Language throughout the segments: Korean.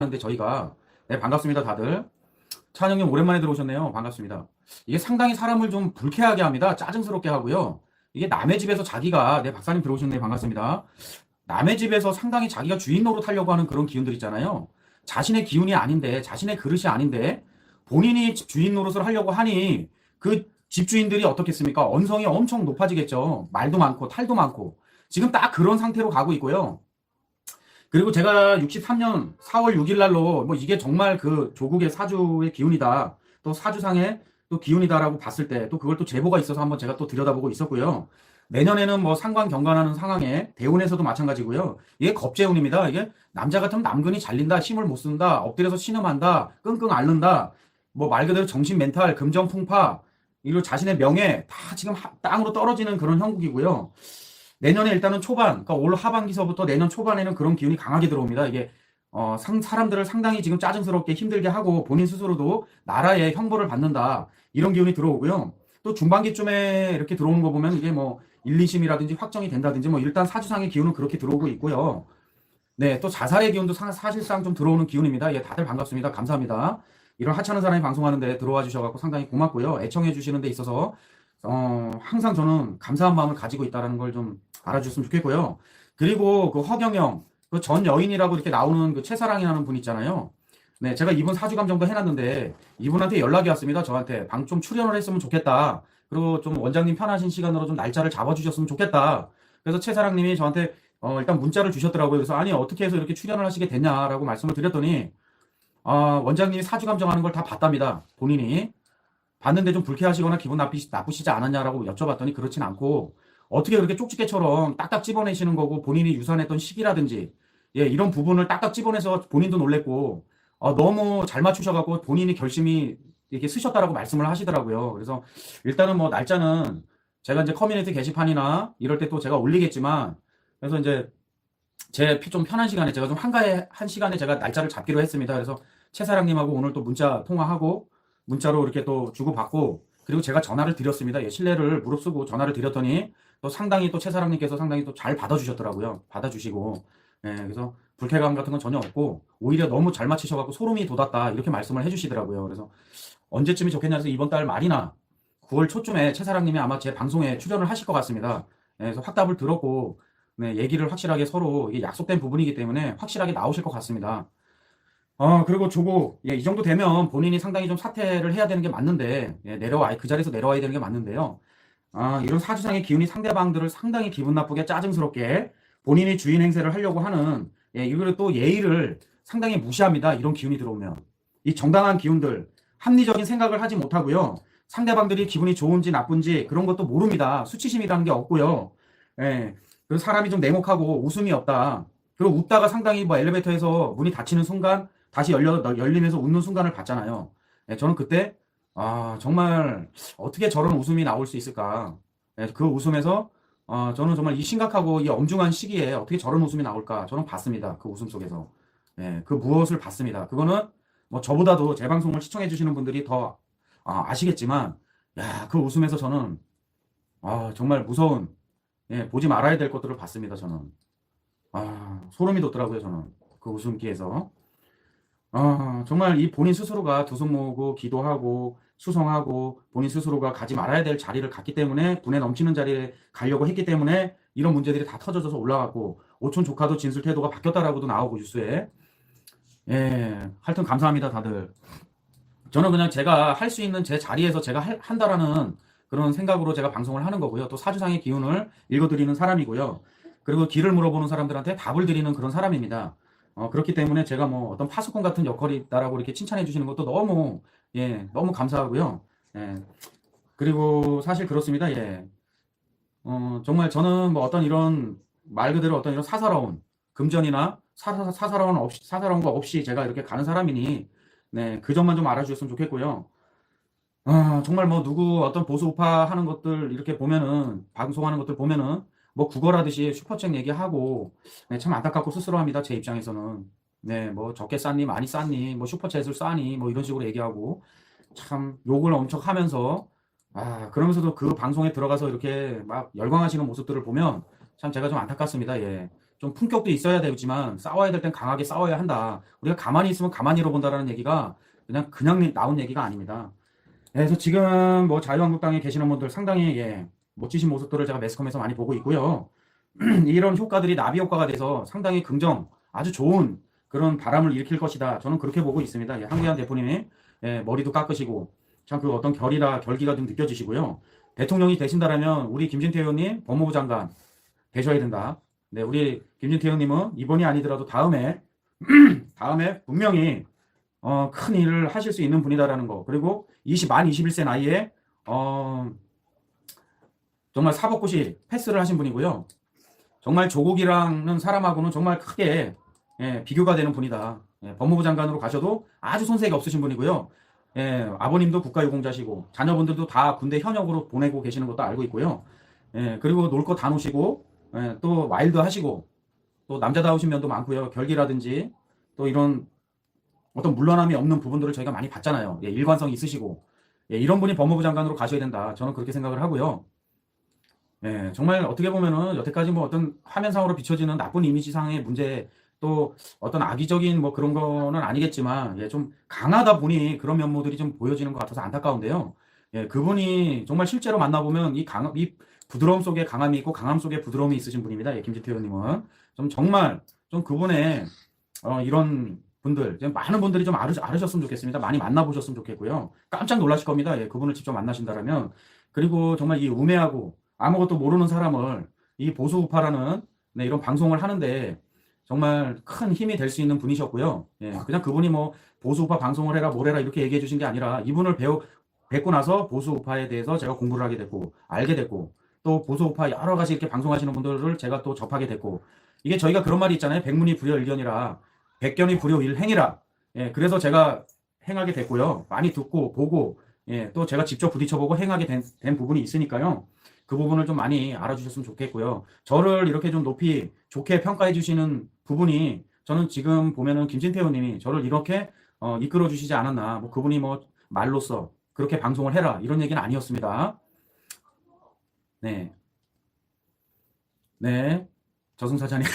하는데 저희가 네, 반갑습니다 다들. 차은영님 오랜만에 들어오셨네요. 반갑습니다. 이게 상당히 사람을 좀 불쾌하게 합니다. 짜증스럽게 하고요. 이게 남의 집에서 자기가 네, 박사님 들어오셨네요. 반갑습니다. 남의 집에서 상당히 자기가 주인 노릇하려고 하는 그런 기운들 있잖아요. 자신의 기운이 아닌데, 자신의 그릇이 아닌데 본인이 주인 노릇을 하려고 하니 그 집주인들이 어떻겠습니까? 언성이 엄청 높아지겠죠. 말도 많고 탈도 많고. 지금 딱 그런 상태로 가고 있고요. 그리고 제가 63년 4월 6일 날로 뭐 이게 정말 그 조국의 사주의 기운이다. 또 사주상의 또 기운이다라고 봤을 때 또 그걸 또 제보가 있어서 한번 제가 또 들여다보고 있었고요. 내년에는 뭐 상관 경관하는 상황에 대운에서도 마찬가지고요. 이게 겁재운입니다. 이게 남자 같으면 남근이 잘린다, 힘을 못 쓴다, 엎드려서 신음한다, 끙끙 앓는다. 뭐 말 그대로 정신 멘탈, 금전풍파, 이리고 자신의 명예 다 지금 땅으로 떨어지는 그런 형국이고요. 내년에 일단은 초반, 그러니까 올 하반기서부터 내년 초반에는 그런 기운이 강하게 들어옵니다. 이게 사람들을 상당히 지금 짜증스럽게 힘들게 하고 본인 스스로도 나라의 형벌을 받는다. 이런 기운이 들어오고요. 또 중반기쯤에 이렇게 들어오는 거 보면 이게 뭐 1, 2심이라든지 확정이 된다든지 뭐 일단 사주상의 기운은 그렇게 들어오고 있고요. 네, 또 자살의 기운도 사실상 좀 들어오는 기운입니다. 예, 다들 반갑습니다. 감사합니다. 이런 하찮은 사람이 방송하는데 들어와 주셔서 상당히 고맙고요. 애청해 주시는 데 있어서 항상 저는 감사한 마음을 가지고 있다는 걸 좀 알아주셨으면 좋겠고요. 그리고 그 허경영, 그 전 여인이라고 이렇게 나오는 그 최사랑이라는 분 있잖아요. 네, 제가 이분 사주감정도 해놨는데 이분한테 연락이 왔습니다. 저한테 방 좀 출연을 했으면 좋겠다. 그리고 좀 원장님 편하신 시간으로 좀 날짜를 잡아주셨으면 좋겠다. 그래서 최사랑님이 저한테 일단 문자를 주셨더라고요. 그래서 아니 어떻게 해서 이렇게 출연을 하시게 됐냐라고 말씀을 드렸더니 원장님이 사주감정하는 걸 다 봤답니다. 본인이. 봤는데 좀 불쾌하시거나 기분 나쁘시지 않았냐라고 여쭤봤더니 그렇진 않고 어떻게 그렇게 쪽집게처럼 딱딱 집어내시는 거고 본인이 유산했던 시기라든지 예, 이런 부분을 딱딱 집어내서 본인도 놀랬고 너무 잘 맞추셔갖고 본인이 결심이 이렇게 쓰셨다라고 말씀을 하시더라고요. 그래서 일단은 뭐 날짜는 제가 이제 커뮤니티 게시판이나 이럴 때 또 제가 올리겠지만 그래서 이제 제 좀 편한 시간에 제가 좀 한가해 한 시간에 제가 날짜를 잡기로 했습니다. 그래서 최사랑님하고 오늘 또 문자 통화하고 문자로 이렇게 또 주고받고 그리고 제가 전화를 드렸습니다. 예, 신뢰를 무릅쓰고 전화를 드렸더니 또 상당히 또 최사랑님께서 상당히 또 잘 받아주셨더라고요. 받아주시고 예, 그래서 불쾌감 같은 건 전혀 없고 오히려 너무 잘 맞히셔갖고 소름이 돋았다 이렇게 말씀을 해주시더라고요. 그래서 언제쯤이 좋겠냐 해서 이번 달 말이나 9월 초쯤에 최사랑님이 아마 제 방송에 출연을 하실 것 같습니다. 예, 그래서 확답을 들었고 네, 얘기를 확실하게 서로 이게 약속된 부분이기 때문에 확실하게 나오실 것 같습니다. 그리고 조고, 예, 이 정도 되면 본인이 상당히 좀 사퇴를 해야 되는 게 맞는데, 예, 그 자리에서 내려와야 되는 게 맞는데요. 이런 사주상의 기운이 상대방들을 상당히 기분 나쁘게 짜증스럽게 본인이 주인 행세를 하려고 하는, 예, 이거를 또 예의를 상당히 무시합니다. 이런 기운이 들어오면. 이 정당한 기운들, 합리적인 생각을 하지 못하고요. 상대방들이 기분이 좋은지 나쁜지 그런 것도 모릅니다. 수치심이라는 게 없고요. 예, 그리고 사람이 좀 냉혹하고 웃음이 없다. 그리고 웃다가 상당히 뭐 엘리베이터에서 문이 닫히는 순간 다시 열리면서 웃는 순간을 봤잖아요. 예, 저는 그때, 정말, 어떻게 저런 웃음이 나올 수 있을까. 예, 그 웃음에서, 저는 정말 이 심각하고 이 엄중한 시기에 어떻게 저런 웃음이 나올까. 저는 봤습니다. 그 웃음 속에서. 예, 그 무엇을 봤습니다. 그거는 뭐 저보다도 제 방송을 시청해주시는 분들이 더 아시겠지만, 야, 그 웃음에서 저는, 정말 무서운, 예, 보지 말아야 될 것들을 봤습니다. 저는. 소름이 돋더라고요. 저는. 그 웃음기에서. 정말 이 본인 스스로가 두 손 모으고 기도하고 수성하고 본인 스스로가 가지 말아야 될 자리를 갔기 때문에 분에 넘치는 자리에 가려고 했기 때문에 이런 문제들이 다 터져져서 올라갔고 오촌 조카도 진술 태도가 바뀌었다라고도 나오고 뉴스에 예 하여튼 감사합니다 다들. 저는 그냥 제가 할 수 있는 제 자리에서 제가 한다라는 그런 생각으로 제가 방송을 하는 거고요. 또 사주상의 기운을 읽어드리는 사람이고요. 그리고 길을 물어보는 사람들한테 답을 드리는 그런 사람입니다. 그렇기 때문에 제가 뭐 어떤 파수꾼 같은 역할이다라고 이렇게 칭찬해 주시는 것도 너무, 예, 너무 감사하고요. 예, 그리고 사실 그렇습니다. 예. 정말 저는 뭐 어떤 이런 말 그대로 어떤 이런 사사로운 금전이나 사사로운 거 없이 제가 이렇게 가는 사람이니, 네, 그 점만 좀 알아주셨으면 좋겠고요. 정말 뭐 누구 어떤 보수 우파 하는 것들 이렇게 보면은 방송하는 것들 보면은 뭐 구걸하듯이 슈퍼챗 얘기하고 네, 참 안타깝고 씁쓸합니다. 제 입장에서는 네, 뭐 적게 쌌니 많이 쌌니 뭐 슈퍼챗을 싸니 뭐 이런 식으로 얘기하고 참 욕을 엄청 하면서 그러면서도 그 방송에 들어가서 이렇게 막 열광하시는 모습들을 보면 참 제가 좀 안타깝습니다. 예. 좀 품격도 있어야 되지만 싸워야 될 땐 강하게 싸워야 한다. 우리가 가만히 있으면 가만히로 본다라는 얘기가 그냥 나온 얘기가 아닙니다. 그래서 지금 뭐 자유한국당에 계시는 분들 상당히 멋지신 모습들을 제가 매스컴에서 많이 보고 있고요. 이런 효과들이 나비 효과가 돼서 상당히 아주 좋은 그런 바람을 일으킬 것이다. 저는 그렇게 보고 있습니다. 한국현 대표님이 머리도 깎으시고 참 그 어떤 결기가 좀 느껴지시고요. 대통령이 되신다라면 우리 김진태 의원님 법무부 장관 되셔야 된다. 네, 우리 김진태 의원님은 이번이 아니더라도 다음에 분명히 큰 일을 하실 수 있는 분이다라는 거. 그리고 만 21세 나이에 정말 사법고시 패스를 하신 분이고요. 정말 조국이라는 사람하고는 정말 크게 비교가 되는 분이다. 법무부 장관으로 가셔도 아주 손색이 없으신 분이고요. 아버님도 국가유공자시고 자녀분들도 다 군대 현역으로 보내고 계시는 것도 알고 있고요. 그리고 놀 거 다 노시고 또 와일드 하시고 또 남자다우신 면도 많고요. 결기라든지 또 이런 어떤 물러남이 없는 부분들을 저희가 많이 봤잖아요. 일관성이 있으시고 이런 분이 법무부 장관으로 가셔야 된다. 저는 그렇게 생각을 하고요. 정말 어떻게 보면은 여태까지 뭐 어떤 화면상으로 비춰지는 나쁜 이미지상의 문제 또 어떤 악의적인 뭐 그런 거는 아니겠지만 좀 강하다 보니 그런 면모들이 좀 보여지는 것 같아서 안타까운데요. 그분이 정말 실제로 만나보면 이 부드러움 속에 강함이 있고 강함 속에 부드러움이 있으신 분입니다. 김진태 의원님은 정말 그분의 이런 분들 많은 분들이 좀 알으셨으면 좋겠습니다. 많이 만나보셨으면 좋겠고요. 깜짝 놀라실 겁니다. 그분을 직접 만나신다라면. 그리고 정말 이 우매하고 아무것도 모르는 사람을 이 보수우파라는 이런 방송을 하는데 정말 큰 힘이 될 수 있는 분이셨고요. 그냥 그분이 뭐 보수우파 방송을 해라 뭐래라 이렇게 얘기해 주신 게 아니라 이분을 뵙고 나서 보수우파에 대해서 제가 공부를 하게 됐고 알게 됐고 또 보수우파 여러 가지 이렇게 방송하시는 분들을 제가 또 접하게 됐고 이게 저희가 그런 말이 있잖아요. 백문이 불여일견이라 백견이 불여일행이라. 그래서 제가 행하게 됐고요. 많이 듣고 보고 또 제가 직접 부딪혀보고 행하게 된 부분이 있으니까요. 그 부분을 좀 많이 알아주셨으면 좋겠고요. 저를 이렇게 좀 높이 좋게 평가해 주시는 부분이 저는 지금 보면은 김진태 의원님이 저를 이렇게 이끌어 주시지 않았나. 뭐 그분이 뭐 말로써 그렇게 방송을 해라 이런 얘기는 아니었습니다. 네. 저승사자님.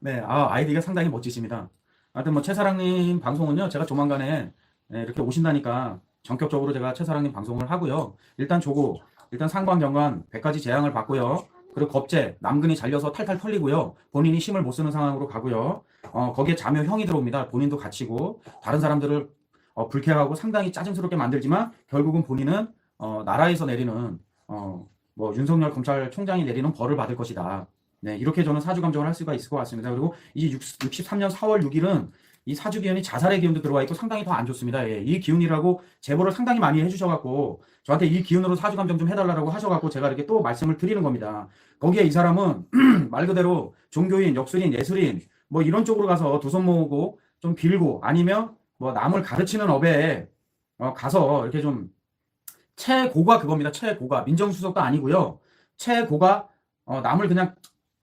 네, 아이디가 상당히 멋지십니다. 하여튼 뭐 최사랑님 방송은요, 제가 조만간에 이렇게 오신다니까 전격적으로 제가 최사랑님 방송을 하고요. 일단 상관경관 100가지 재앙을 받고요. 그리고 겁제, 남근이 잘려서 탈탈 털리고요. 본인이 힘을 못 쓰는 상황으로 가고요. 거기에 자묘형이 들어옵니다. 본인도 갇히고 다른 사람들을 불쾌하고 상당히 짜증스럽게 만들지만 결국은 본인은 나라에서 내리는 뭐 윤석열 검찰총장이 내리는 벌을 받을 것이다. 네, 이렇게 저는 사주 감정을 할 수가 있을 것 같습니다. 그리고 이 63년 4월 6일은 이 사주 기운이 자살의 기운도 들어와 있고 상당히 더 안 좋습니다. 이 기운이라고 제보를 상당히 많이 해주셔갖고 저한테 이 기운으로 사주 감정 좀 해달라고 하셔갖고 제가 이렇게 또 말씀을 드리는 겁니다. 거기에 이 사람은 말 그대로 종교인, 역술인, 예술인 뭐 이런 쪽으로 가서 두 손 모으고 좀 빌고 아니면 뭐 남을 가르치는 업에 가서 이렇게 좀 최고가 그겁니다. 최고가 민정수석도 아니고요. 최고가 남을 그냥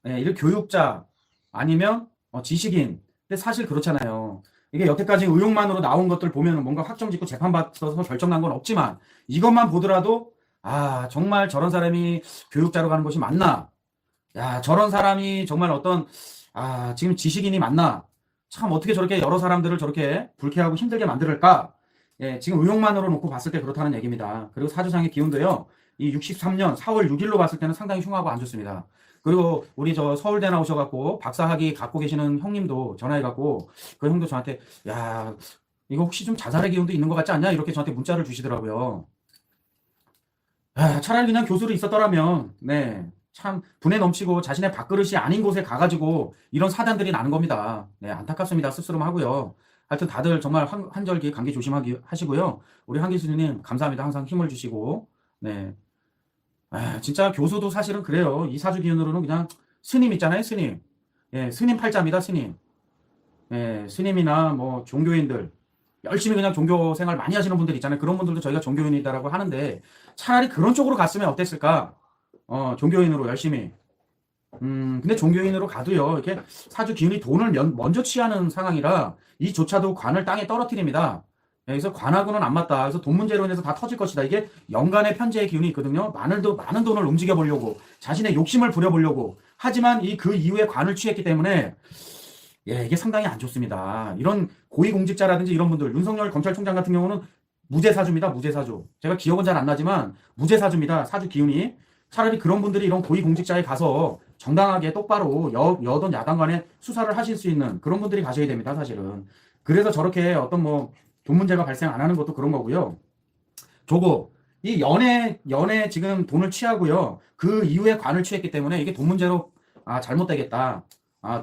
이렇게 교육자 아니면 지식인. 근데 사실 그렇잖아요. 이게 여태까지 의혹만으로 나온 것들 보면 뭔가 확정짓고 재판받아서 결정난 건 없지만 이것만 보더라도 정말 저런 사람이 교육자로 가는 것이 맞나? 저런 사람이 정말 어떤 지금 지식인이 맞나? 참 어떻게 저렇게 여러 사람들을 저렇게 불쾌하고 힘들게 만들까? 지금 의혹만으로 놓고 봤을 때 그렇다는 얘기입니다. 그리고 사주상의 기운도요. 이 63년 4월 6일로 봤을 때는 상당히 흉하고 안 좋습니다. 그리고 우리 저 서울대 나오셔갖고 박사학위 갖고 계시는 형님도 전화해갖고 그 형도 저한테 이거 혹시 좀 자살의 기운도 있는 것 같지 않냐? 이렇게 저한테 문자를 주시더라고요. 차라리 그냥 교수로 있었더라면 참 분에 넘치고 자신의 밥그릇이 아닌 곳에 가가지고 이런 사단들이 나는 겁니다. 안타깝습니다. 씁쓸하고요. 하여튼 다들 정말 환절기 감기 조심하시고요. 우리 한 교수님 감사합니다. 항상 힘을 주시고 진짜 교수도 사실은 그래요. 이 사주 기운으로는 그냥 스님 있잖아요. 스님. 스님 팔자입니다. 스님. 스님이나 뭐 종교인들 열심히 그냥 종교 생활 많이 하시는 분들 있잖아요. 그런 분들도 저희가 종교인이다라고 하는데 차라리 그런 쪽으로 갔으면 어땠을까? 종교인으로 열심히. 근데 종교인으로 가도요. 이렇게 사주 기운이 돈을 먼저 취하는 상황이라 이조차도 관을 땅에 떨어뜨립니다. 그래서 관하고는 안 맞다. 그래서 돈 문제로 인해서 다 터질 것이다. 이게 연간의 편재의 기운이 있거든요. 많은 돈을 움직여 보려고 자신의 욕심을 부려보려고 하지만 그 이후에 관을 취했기 때문에 예, 이게 상당히 안 좋습니다. 이런 고위공직자라든지 이런 분들, 윤석열 검찰총장 같은 경우는 무죄사주입니다. 무죄사주. 제가 기억은 잘 안 나지만 무죄사주입니다. 사주 기운이. 차라리 그런 분들이 이런 고위공직자에 가서 정당하게 똑바로 여든 야당 간에 수사를 하실 수 있는 그런 분들이 가셔야 됩니다. 사실은. 그래서 저렇게 어떤 뭐 돈 문제가 발생 안 하는 것도 그런 거고요. 조국, 이 연애 지금 돈을 취하고요. 그 이후에 관을 취했기 때문에 이게 돈 문제로 잘못되겠다.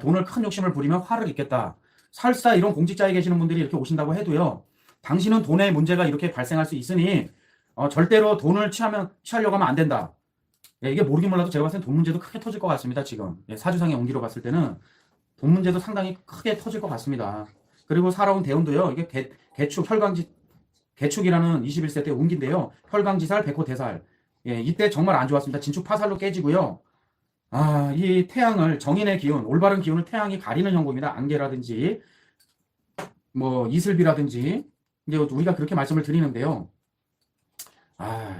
돈을 큰 욕심을 부리면 화를 입겠다. 설사 이런 공직자에 계시는 분들이 이렇게 오신다고 해도요. 당신은 돈에 문제가 이렇게 발생할 수 있으니 절대로 돈을 취하려고 하면 안 된다. 예, 이게 모르긴 몰라도 제가 봤을 땐 돈 문제도 크게 터질 것 같습니다. 지금 예, 사주상의 온기로 봤을 때는 돈 문제도 상당히 크게 터질 것 같습니다. 그리고 살아온 대운도요. 이게 개축이라는 21세 때 운기인데요. 혈강지살, 백호대살. 예, 이때 정말 안 좋았습니다. 진축 파살로 깨지고요. 이 태양을, 정인의 기운, 올바른 기운을 태양이 가리는 형국입니다. 안개라든지, 뭐, 이슬비라든지. 이제 우리가 그렇게 말씀을 드리는데요.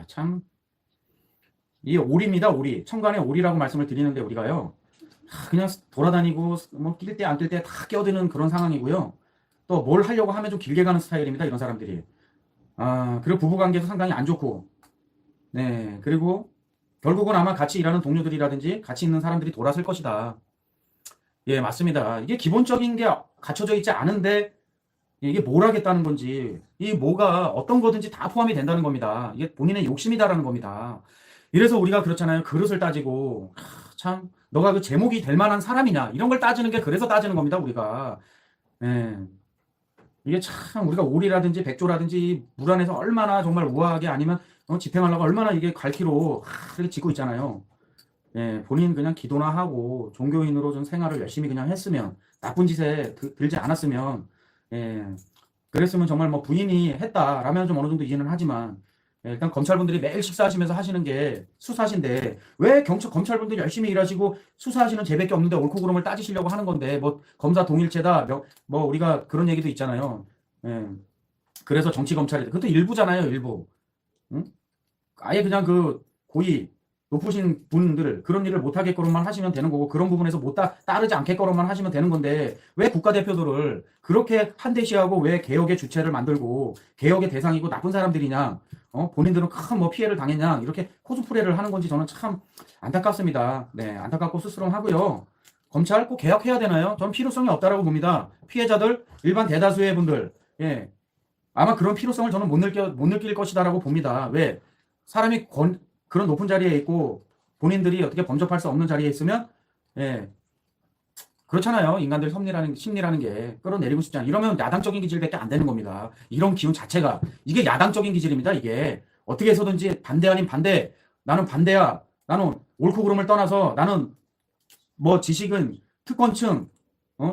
참. 이 오리입니다, 오리. 천간의 오리라고 말씀을 드리는데, 우리가요. 그냥 돌아다니고, 뭐, 낄 때, 안 낄 때 다 껴드는 그런 상황이고요. 또 뭘 하려고 하면 좀 길게 가는 스타일입니다, 이런 사람들이. 그리고 부부관계도 상당히 안 좋고, 네. 그리고 결국은 아마 같이 일하는 동료들이라든지 같이 있는 사람들이 돌아설 것이다. 예, 맞습니다. 이게 기본적인 게 갖춰져 있지 않은데 이게 뭘 하겠다는 건지, 이 뭐가 어떤 거든지 다 포함이 된다는 겁니다. 이게 본인의 욕심이다라는 겁니다. 이래서 우리가 그렇잖아요. 그릇을 따지고, 참, 너가 그 제목이 될 만한 사람이냐, 이런 걸 따지는 게 그래서 따지는 겁니다, 우리가. 예. 이게 참 우리가 오리라든지 백조라든지 물 안에서 얼마나 정말 우아하게 아니면 집행하려고 얼마나 이게 갈퀴로 이렇게 짓고 있잖아요. 예, 본인 그냥 기도나 하고 종교인으로 좀 생활을 열심히 그냥 했으면 나쁜 짓에 들지 않았으면 예, 그랬으면 정말 뭐 부인이 했다라면 좀 어느 정도 이해는 하지만 예, 일단 검찰분들이 매일 식사하시면서 하시는 게 수사신데 왜 검찰분들이 열심히 일하시고 수사하시는 죄밖에 없는데 옳고 그름을 따지시려고 하는 건데 뭐 검사 동일체다 뭐 우리가 그런 얘기도 있잖아요. 예, 그래서 정치 검찰이 그것도 일부잖아요, 일부. 응? 아예 그냥 그 고위 높으신 분들 그런 일을 못하겠거로만 하시면 되는 거고 그런 부분에서 못 따르지 않겠거로만 하시면 되는 건데 왜 국가대표들을 그렇게 한대시하고 왜 개혁의 주체를 만들고 개혁의 대상이고 나쁜 사람들이냐 본인들은 큰 뭐 피해를 당했냐 이렇게 코스프레를 하는 건지 저는 참 안타깝습니다. 네, 안타깝고 쑥스러워하고요. 검찰 꼭 개혁해야 되나요? 저는 필요성이 없다라고 봅니다. 피해자들 일반 대다수의 분들 예, 아마 그런 필요성을 저는 못 느낄 것이다라고 봅니다. 왜? 사람이 그런 높은 자리에 있고 본인들이 어떻게 범접할 수 없는 자리에 있으면 예, 그렇잖아요. 인간들 심리라는 게 끌어내리고 싶지 않아. 이러면 야당적인 기질밖에 안 되는 겁니다. 이런 기운 자체가 이게 야당적인 기질입니다. 이게 어떻게 해서든지 반대 아닌 반대. 나는 반대야. 나는 옳고 그름을 떠나서 나는 뭐 지식은 특권층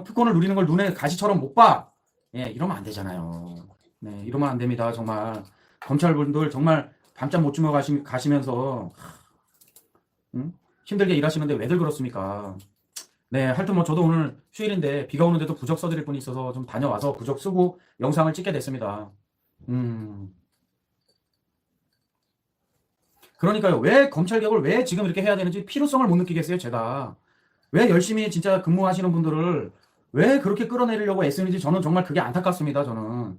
특권을 누리는 걸 눈에 가시처럼 못 봐. 예, 이러면 안 되잖아요. 네, 이러면 안 됩니다. 정말 검찰분들 정말 밤잠 못 주무 가시면서 힘들게 일하시는데 왜들 그렇습니까? 네, 하여튼 뭐 저도 오늘 휴일인데 비가 오는데도 부적 써드릴 분이 있어서 좀 다녀와서 부적 쓰고 영상을 찍게 됐습니다. 그러니까요. 왜 검찰개혁을 왜 지금 이렇게 해야 되는지 필요성을 못 느끼겠어요, 제가. 왜 열심히 진짜 근무하시는 분들을 왜 그렇게 끌어내리려고 애쓰는지 저는 정말 그게 안타깝습니다, 저는.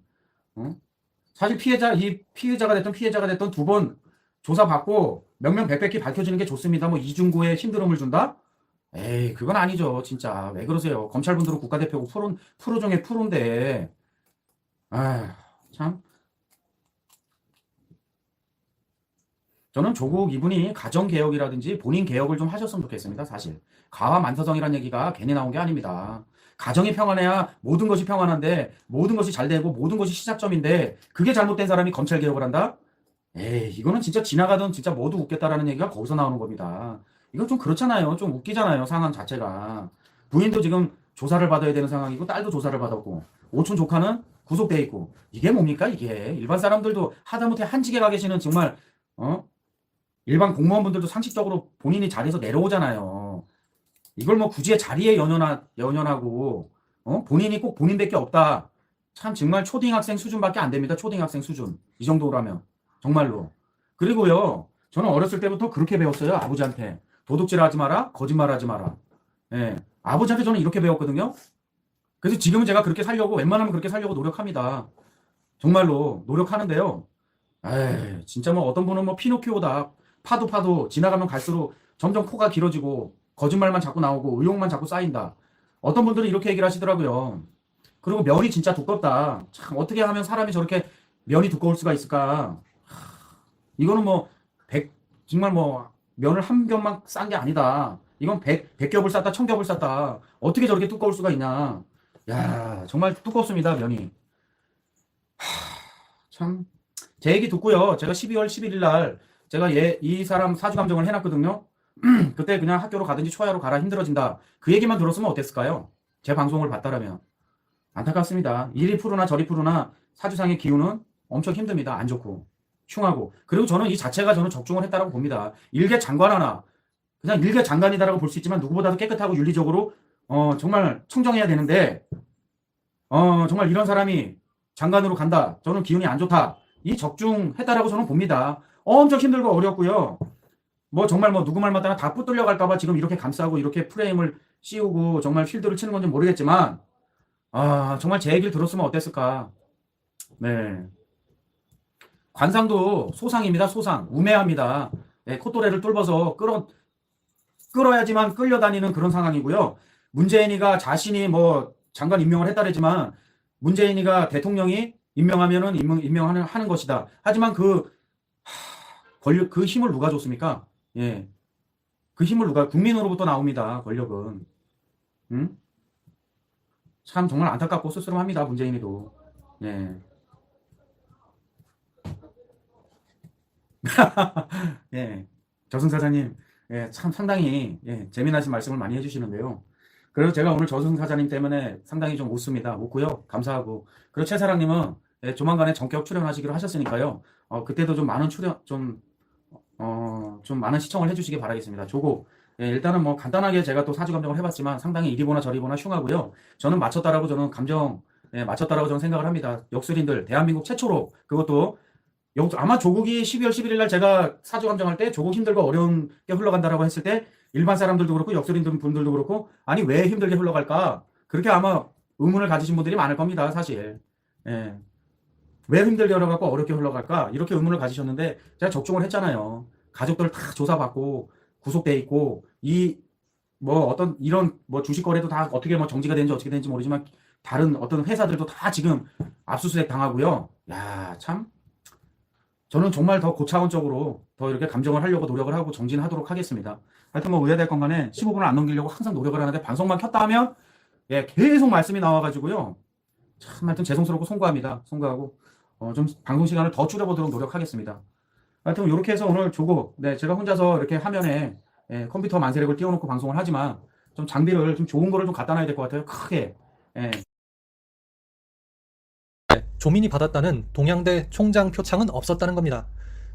사실 피해자가 됐던 두 번 조사받고 명명백백히 밝혀지는 게 좋습니다. 뭐 이중구에 힘들음을 준다? 에이, 그건 아니죠. 진짜. 왜 그러세요? 검찰분들은 국가대표고 프로 중에 프로인데. 참. 저는 조국 이분이 가정개혁이라든지 본인 개혁을 좀 하셨으면 좋겠습니다. 사실. 가와만사성이라는 얘기가 괜히 나온 게 아닙니다. 가정이 평안해야 모든 것이 평안한데 모든 것이 잘 되고 모든 것이 시작점인데 그게 잘못된 사람이 검찰 개혁을 한다? 에이, 이거는 진짜 지나가던 진짜 모두 웃겠다라는 얘기가 거기서 나오는 겁니다. 이건 좀 그렇잖아요. 좀 웃기잖아요. 상황 자체가. 부인도 지금 조사를 받아야 되는 상황이고 딸도 조사를 받았고 오촌 조카는 구속돼 있고 이게 뭡니까 이게. 일반 사람들도 하다못해 한직에 가 계시는 정말 일반 공무원분들도 상식적으로 본인이 자리에서 내려오잖아요. 이걸 뭐 굳이 자리에 연연하고 본인이 꼭 본인밖에 없다. 참 정말 초딩학생 수준밖에 안 됩니다. 초딩학생 수준. 이 정도라면. 정말로. 그리고요. 저는 어렸을 때부터 그렇게 배웠어요. 아버지한테. 도둑질하지 마라, 거짓말하지 마라. 예, 아버지한테 저는 이렇게 배웠거든요. 그래서 지금은 제가 그렇게 살려고 웬만하면 그렇게 살려고 노력합니다. 정말로 노력하는데요. 에이, 진짜 뭐 어떤 분은 뭐 피노키오다. 파도 지나가면 갈수록 점점 코가 길어지고 거짓말만 자꾸 나오고 의욕만 자꾸 쌓인다. 어떤 분들은 이렇게 얘기를 하시더라고요. 그리고 면이 진짜 두껍다. 참 어떻게 하면 사람이 저렇게 면이 두꺼울 수가 있을까? 이거는 뭐 정말 뭐 면을 한 겹만 싼 게 아니다. 이건 100겹을 쌌다, 1000겹을 쌌다. 어떻게 저렇게 두꺼울 수가 있냐? 야, 정말 두껍습니다, 면이. 참, 제 얘기 듣고요. 제가 12월 11일 날 제가 이 사람 사주 감정을 해놨거든요. 그때 그냥 학교로 가든지 초야로 가라, 힘들어진다. 그 얘기만 들었으면 어땠을까요? 제 방송을 봤다라면. 안타깝습니다. 이리 푸르나 저리 푸르나 사주상의 기운은 엄청 힘듭니다. 안 좋고 흉하고. 그리고 저는 이 자체가 저는 적중을 했다고 봅니다. 일개 장관 하나, 그냥 일개 장관이다라고 볼 수 있지만 누구보다도 깨끗하고 윤리적으로 정말 청정해야 되는데 정말 이런 사람이 장관으로 간다. 저는 기운이 안 좋다. 이 적중했다라고 저는 봅니다. 엄청 힘들고 어렵고요. 뭐 정말 뭐 누구 말마다 다 붙들려 갈까봐 지금 이렇게 감싸고 이렇게 프레임을 씌우고 정말 필드를 치는 건지 모르겠지만 정말 제 얘기를 들었으면 어땠을까. 네. 관상도 소상입니다. 소상. 우매합니다. 네, 콧도래를 뚫어서 끌어야지만 끌려다니는 그런 상황이고요. 문재인이가 자신이 뭐 장관 임명을 했다랬지만 문재인이가 대통령이 임명하면은 임명하는 것이다. 하지만 그 힘을 누가 줬습니까? 예. 그 힘을 국민으로부터 나옵니다. 권력은. 응? 참 정말 안타깝고 씁쓸합니다. 문재인이도. 예. 예. 저승사자님, 예, 참 상당히 재미나신 말씀을 많이 해주시는데요. 그래서 제가 오늘 저승사자님 때문에 상당히 좀 웃고요. 감사하고. 그리고 최사랑님은 조만간에 전격 출연하시기로 하셨으니까요. 그때도 좀 많은 좀 많은 시청을 해주시기 바라겠습니다. 조고. 예, 일단은 뭐 간단하게 제가 또 사주 감정을 해봤지만 상당히 이리 보나 저리 보나 흉하고요. 저는 맞췄다라고 저는 생각을 합니다. 역술인들 대한민국 최초로 그것도 아마 조국이 12월 11일 날 제가 사주 감정할 때 조국 힘들고 어려운 게 흘러간다라고 했을 때 일반 사람들도 그렇고 역술인들 분들도 그렇고 아니 왜 힘들게 흘러갈까? 그렇게 아마 의문을 가지신 분들이 많을 겁니다. 사실. 예. 왜 힘들게 흘러가고 어렵게 흘러갈까? 이렇게 의문을 가지셨는데 제가 적중을 했잖아요. 가족들 다 조사받고 구속돼 있고 이런 주식 거래도 다 어떻게 정지가 되는지 어떻게 되는지 모르지만 다른 어떤 회사들도 다 지금 압수수색 당하고요. 야, 참 저는 정말 더 고차원적으로 더 이렇게 감정을 하려고 노력을 하고 정진하도록 하겠습니다. 하여튼 뭐 의아될 간에 15분을 안 넘기려고 항상 노력을 하는데 방송만 켰다 하면 계속 말씀이 나와가지고요. 참 하여튼 죄송스럽고 송구하고 좀 방송 시간을 더 줄여보도록 노력하겠습니다. 하여튼 이렇게 해서 오늘 제가 혼자서 이렇게 화면에 컴퓨터 만세력을 띄워놓고 방송을 하지만 좀 장비를 좀 좋은 거를 좀 갖다 놔야 될 것 같아요. 크게. 조민이 받았다는 동양대 총장 표창은 없었다는 겁니다.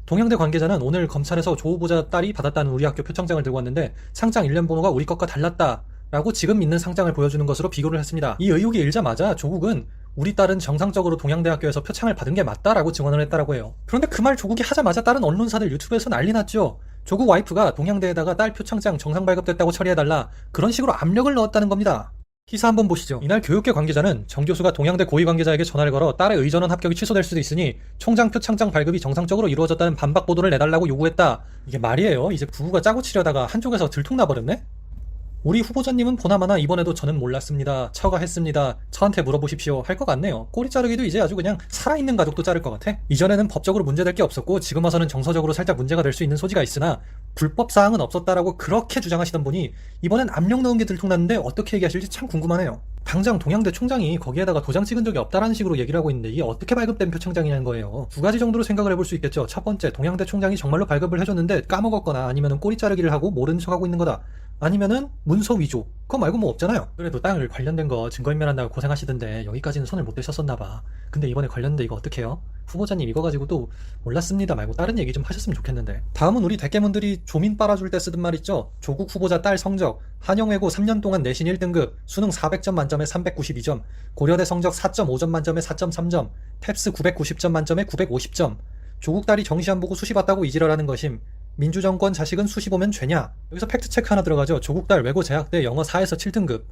동양대 관계자는 오늘 검찰에서 조 후보자 딸이 받았다는 우리 학교 표창장을 들고 왔는데 상장 일련 번호가 우리 것과 달랐다라고 지금 있는 상장을 보여주는 것으로 비교를 했습니다. 이 의혹이 일자마자 조국은 우리 딸은 정상적으로 동양대학교에서 표창을 받은 게 맞다라고 증언을 했다라고 해요. 그런데 그 말 조국이 하자마자 다른 언론사들 유튜브에서 난리 났죠. 조국 와이프가 동양대에다가 딸 표창장 정상 발급됐다고 처리해달라 그런 식으로 압력을 넣었다는 겁니다. 기사 한번 보시죠. 이날 교육계 관계자는 정 교수가 동양대 고위 관계자에게 전화를 걸어 딸의 의전원 합격이 취소될 수도 있으니 총장 표창장 발급이 정상적으로 이루어졌다는 반박 보도를 내달라고 요구했다. 이게 말이에요. 이제 부부가 짜고 치려다가 한쪽에서 들통나버렸네? 우리 후보자님은 보나마나 이번에도 저는 몰랐습니다. 처가 했습니다. 저한테 물어보십시오. 할 것 같네요. 꼬리 자르기도 이제 아주 그냥 살아있는 가족도 자를 것 같아. 이전에는 법적으로 문제될 게 없었고 지금 와서는 정서적으로 살짝 문제가 될 수 있는 소지가 있으나 불법 사항은 없었다라고 그렇게 주장하시던 분이 이번엔 압력 넣은 게 들통났는데 어떻게 얘기하실지 참 궁금하네요. 당장 동양대 총장이 거기에다가 도장 찍은 적이 없다라는 식으로 얘기를 하고 있는데 이게 어떻게 발급된 표창장이냐는 거예요. 두 가지 정도로 생각을 해볼 수 있겠죠. 첫 번째, 동양대 총장이 정말로 발급을 해줬는데 까먹었거나 아니면은 꼬리 자르기를 하고 모르는 척하고 있는 거다. 아니면은 문서 위조. 그거 말고 뭐 없잖아요. 그래도 땅을 관련된 거 증거인멸한다고 고생하시던데 여기까지는 손을 못 대셨었나봐. 근데 이번에 관련된 이거 어떡해요? 후보자님 이거 가지고 또 몰랐습니다 말고 다른 얘기 좀 하셨으면 좋겠는데. 다음은 우리 대깨문들이 조민 빨아줄 때 쓰던 말 있죠. 조국 후보자 딸 성적 한영외고 3년 동안 내신 1등급 수능 400점 만점에 392점 고려대 성적 4.5점 만점에 4.3점 펩스 990점 만점에 950점 조국 딸이 정시안 보고 수시 봤다고 이지랄하는 것임. 민주정권 자식은 수시 보면 죄냐? 여기서 팩트체크 하나 들어가죠. 조국 딸 외고 재학 때 영어 4에서 7등급.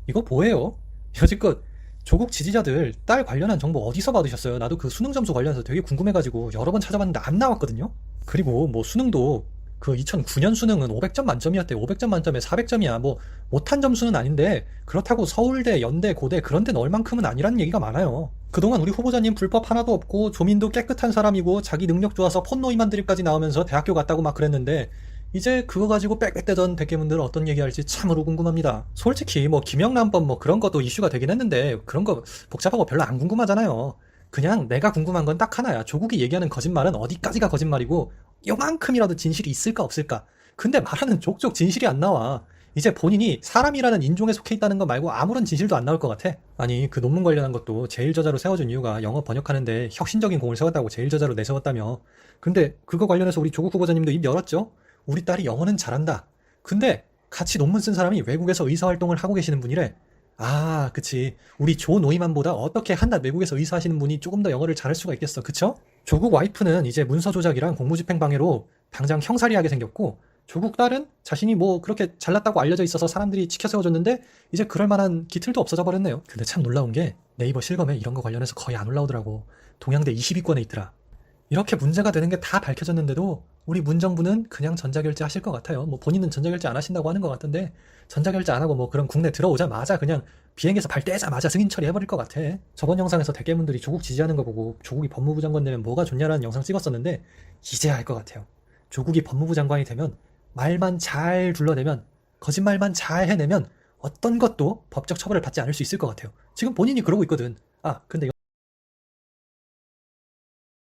이거 뭐예요? 여지껏 조국 지지자들 딸 관련한 정보 어디서 받으셨어요? 나도 그 수능 점수 관련해서 되게 궁금해가지고 여러 번 찾아봤는데 안 나왔거든요? 그리고 뭐 수능도 그 2009년 수능은 500점 만점이었대. 500점 만점에 400점이야. 뭐 못한 점수는 아닌데 그렇다고 서울대, 연대, 고대 그런 데 넣을 만큼은 아니라는 얘기가 많아요. 그동안 우리 후보자님 불법 하나도 없고 조민도 깨끗한 사람이고 자기 능력 좋아서 폰노이만 드립까지 나오면서 대학교 갔다고 막 그랬는데 이제 그거 가지고 빽빽대던 백개분들 어떤 얘기할지 참으로 궁금합니다. 솔직히 뭐 김영란법 뭐 그런 것도 이슈가 되긴 했는데 그런 거 복잡하고 별로 안 궁금하잖아요. 그냥 내가 궁금한 건 딱 하나야. 조국이 얘기하는 거짓말은 어디까지가 거짓말이고 요만큼이라도 진실이 있을까 없을까. 근데 말하는 족족 진실이 안 나와. 이제 본인이 사람이라는 인종에 속해 있다는 거 말고 아무런 진실도 안 나올 것 같아. 아니 그 논문 관련한 것도 제1저자로 세워준 이유가 영어 번역하는데 혁신적인 공을 세웠다고 제1저자로 내세웠다며. 근데 그거 관련해서 우리 조국 후보자님도 입 열었죠? 우리 딸이 영어는 잘한다. 근데 같이 논문 쓴 사람이 외국에서 의사활동을 하고 계시는 분이래. 아 그치. 우리 조 노이만보다 어떻게 한낱 외국에서 의사하시는 분이 조금 더 영어를 잘할 수가 있겠어. 그쵸? 조국 와이프는 이제 문서 조작이랑 공무집행 방해로 당장 형사리하게 생겼고 조국 딸은 자신이 뭐 그렇게 잘났다고 알려져 있어서 사람들이 치켜 세워줬는데 이제 그럴 만한 기틀도 없어져 버렸네요. 근데 참 놀라운 게 네이버 실검에 이런 거 관련해서 거의 안 올라오더라고. 동양대 20위권에 있더라. 이렇게 문제가 되는 게 다 밝혀졌는데도 우리 문정부는 그냥 전자결제 하실 것 같아요. 뭐 본인은 전자결제 안 하신다고 하는 것 같던데 전자결제 안 하고 뭐 그런 국내 들어오자마자 그냥 비행기에서 발 떼자마자 승인 처리해버릴 것 같아. 저번 영상에서 대개분들이 조국 지지하는 거 보고 조국이 법무부 장관 되면 뭐가 좋냐라는 영상 찍었었는데 이제 알 것 같아요. 조국이 법무부 장관이 되면 말만 잘 둘러대면 거짓말만 잘 해내면 어떤 것도 법적 처벌을 받지 않을 수 있을 것 같아요. 지금 본인이 그러고 있거든. 아 근데